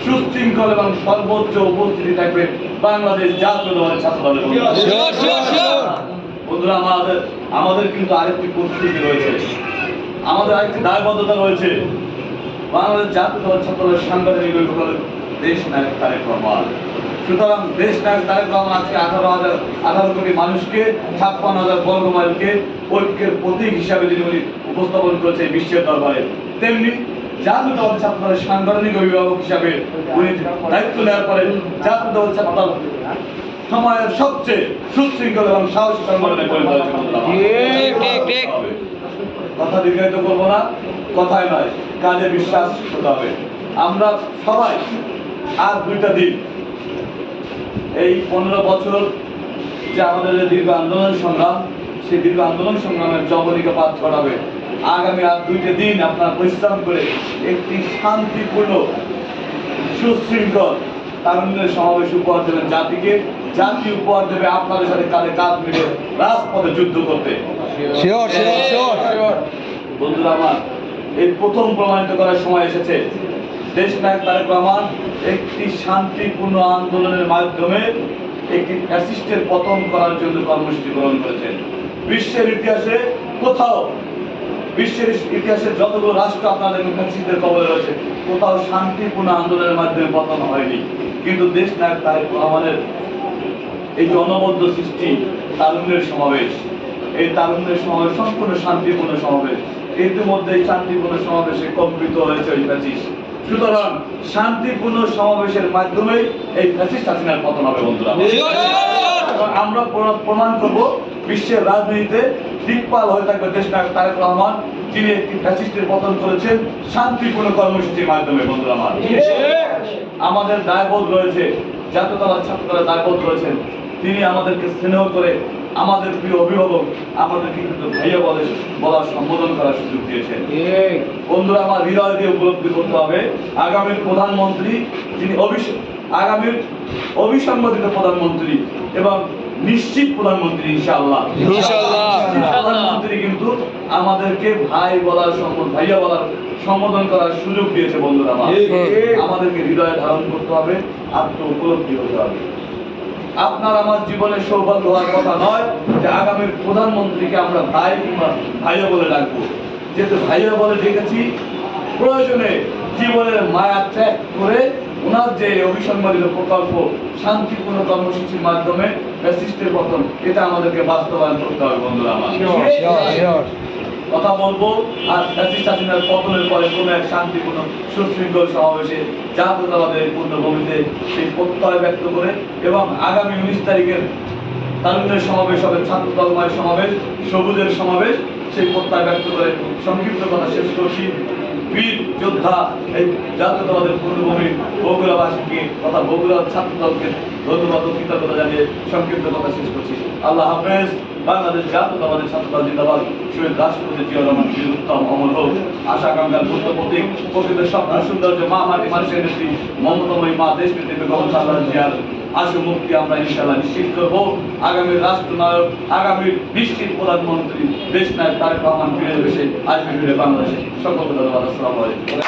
সুশৃঙ্খল এবং সর্বোচ্চ উপস্থিতি থাকবে বাংলাদেশ জাতীয় দলের ছাত্রদলের। বন্ধুরা, আমাদের কিন্তু আরেকটি পরিস্থিতি রয়েছে, আমাদের আরেকটি দায়বদ্ধতা রয়েছে। বাংলাদেশ জাতীয় দলের ছাত্রদলের সাংগঠনিক দেশ নায়ক তারেক রহমান। সুতরাং দেশ নায়ক তারেক রহমান আজকে 18 কোটি মানুষকে 56,000 বর্গ মাইলকে ঐক্যের প্রতীক হিসাবে যিনি উপস্থাপন করেছে বিশ্বের দরবারে, তেমনি জাতীয় দল ছাত্রদলের সাংগঠনিক অভিভাবক হিসাবে উনি দায়িত্ব নেওয়ার পরে জাতীয় দল ছাত্রদল সময়ের সবচেয়ে সুশৃঙ্খল এবং সাহসী সংগঠনে পরিণত হয়েছে। কথা দীর্ঘায়িত করবো না, কথায় নয় কাজে বিশ্বাস হতে হবে। আমরা সবাই আর 2টা দিন, এই 15 বছর যে আমাদের দীর্ঘ আন্দোলন সংগ্রাম, সেই দীর্ঘ আন্দোলন সংগ্রামের জবনিকা পাঠ ঘটাবে। আগামী আর 2টা দিন আপনারা পরিশ্রম করে একটি শান্তিপূর্ণ সুশৃঙ্খল তারুণ্যের সমাবেশ উপহার দেবেন জাতিকে, জাতি উপহার দেবে আপনাদের সাথে কাঁধে কাঁধ মিলে রাজপথে যুদ্ধ করতে। বন্ধুরা আমার, এই প্রথম প্রমাণিত করার সময় এসেছে। দেশ নায়ক তারেক রহমান একটি শান্তিপূর্ণ আন্দোলনের মাধ্যমে একটি ফ্যাসিস্টের পতন করার জন্য কর্মসূচি গ্রহণ করেছেন। বিশ্বের ইতিহাসে কোথাও, বিশ্বের ইতিহাসে যতগুলো রাষ্ট্র আপনাদের ফ্যাসিস্টের কবলে রয়েছে, কোথাও শান্তিপূর্ণ আন্দোলনের মাধ্যমে পতন হয়নি। কিন্তু দেশ নায়ক তারেক রহমানের এই যে অনবদ্য সৃষ্টি তারুণ্যের সমাবেশ, এই তারুণ্যের সমাবেশ সম্পূর্ণ শান্তিপূর্ণ সমাবেশ। ইতিমধ্যে এই শান্তিপূর্ণ সমাবেশে কম্পিত হয়েছে ওই ফ্যাসিস্ট। সুতরাং শান্তিপূর্ণ সমাবেশের মাধ্যমে এই ফ্যাসিস্ট হাসিনার পতন হবে। বন্ধুরা, আমরা প্রমাণ করব বিশ্বের রাজনীতিতে দিকপাল হয়ে থাকবে দেশ নায়ক তারেক রহমান, যিনি একটি ফ্যাসিস্টের পতন করেছেন শান্তিপূর্ণ কর্মসূচির মাধ্যমে। বন্ধুরা আমার, আমাদের দায়বোধ রয়েছে, জাতীয় দলের ছাত্রদলের দায়বোধ রয়েছেন। তিনি আমাদেরকে স্নেহ করে আমাদের প্রিয় অভিভাবক আমাদেরকে কিন্তু ভাইয়া বলার সম্বোধন করার সুযোগ দিয়েছেন। বন্ধুরা আমার, হৃদয় দিয়ে উপলব্ধি করতে হবে আগামীর প্রধানমন্ত্রী, যিনি আগামীর অবিসংবাদিত প্রধানমন্ত্রী এবং নিশ্চিত প্রধানমন্ত্রী ইনশাআল্লাহ, প্রধানমন্ত্রী কিন্তু আমাদেরকে ভাইয়া বলার সম্বোধন করার সুযোগ দিয়েছে। বন্ধুরা আমার, আমাদেরকে হৃদয়ে ধারণ করতে হবে, আত্ম উপলব্ধি হতে হবে। আপনার আমার জীবনের সৌভাগ্য হওয়ার কথা নয় যে আগামীর প্রধানমন্ত্রীকে আমরা ভাই কিংবা ভাইয়া বলে ডাকবো। যেহেতু ভাইয়া বলে ডেকেছি, প্রয়োজনে জীবনের মায়া ত্যাগ করে ওনার যে অবিসংবাদিত প্রকল্প শান্তিপূর্ণ কর্মসূচির মাধ্যমে ফ্যাসিস্টের পতন, এটা আমাদেরকে বাস্তবায়ন করতে হবে। বন্ধুরা আমার, কথা বলবো আর ফ্যাসিস্ট হাসিনার পতনের পরে কোনো এক শান্তিপূর্ণ সুশৃঙ্খল সমাবেশে জাতীয় দলের পূর্ণভূমিতে সেই প্রত্যয় ব্যক্ত করে এবং আগামী 19 তারিখের তারুণ্যের সমাবেশ হবে, ছাত্র দলময় সমাবেশ, সবুজের সমাবেশ, সেই প্রত্যয় ব্যক্ত করে সংক্ষিপ্ত কথা শেষ করছি। বীর যোদ্ধা এই জাতীয় দলের পূর্ণভূমি বগুড়াবাসীকে তথা বগুড়া ছাত্র দলকে ধন্যবাদ ও কৃতজ্ঞতা জানিয়ে সংক্ষিপ্ত কথা শেষ করছি। আল্লাহ হাফেজ। বাংলাদেশ জাতীয় দলের ছাত্র দল জিন্দাবাদ। শহীদ রাষ্ট্রপতি জিয়াউর রহমান উত্তম অমর হোক। আশা আকাঙ্ক্ষার বুদ্ধ প্রতীক, প্রকৃত স্বপ্ন সৌন্দর্য, মা মাটি মানুষের নেত্রী, মমতাময়ী মা দেশ নেত্রী বেগম খালেদা জিয়ার আশু মুক্তি আমরা ইনশাআল্লাহ নিশ্চিত করবো। আগামীর রাষ্ট্রনায়ক, আগামীর নিশ্চিত প্রধানমন্ত্রী দেশ নায়ক তারেক রহমান ফিরে এসে আসবে বাংলাদেশে। সকলকে ধন্যবাদ। আসসালামু আলাইকুম।